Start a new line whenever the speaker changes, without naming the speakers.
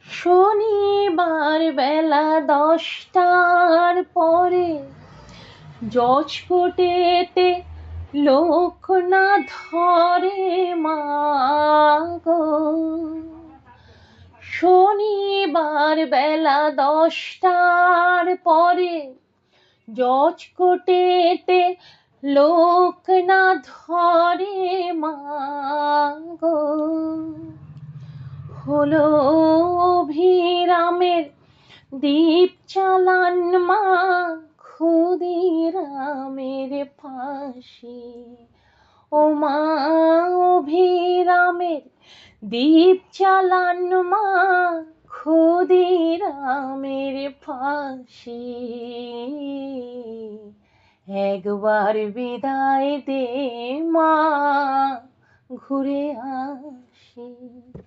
শনিবার বেলা 10টার পরে জজকোটেতে লোক না ধরে মা গো। শনিবার বেলা 10টার পরে জজকোটেতে লোক না ধরে মা গো। হলো অভিরামের দীপ চালান মা, ক্ষুদিরামের ফাঁসি। ও মা অভিরামের দীপ চালান মা, ক্ষুদিরামের ফাঁসি। একবার বিদায় দে মা, ঘুরে আসি।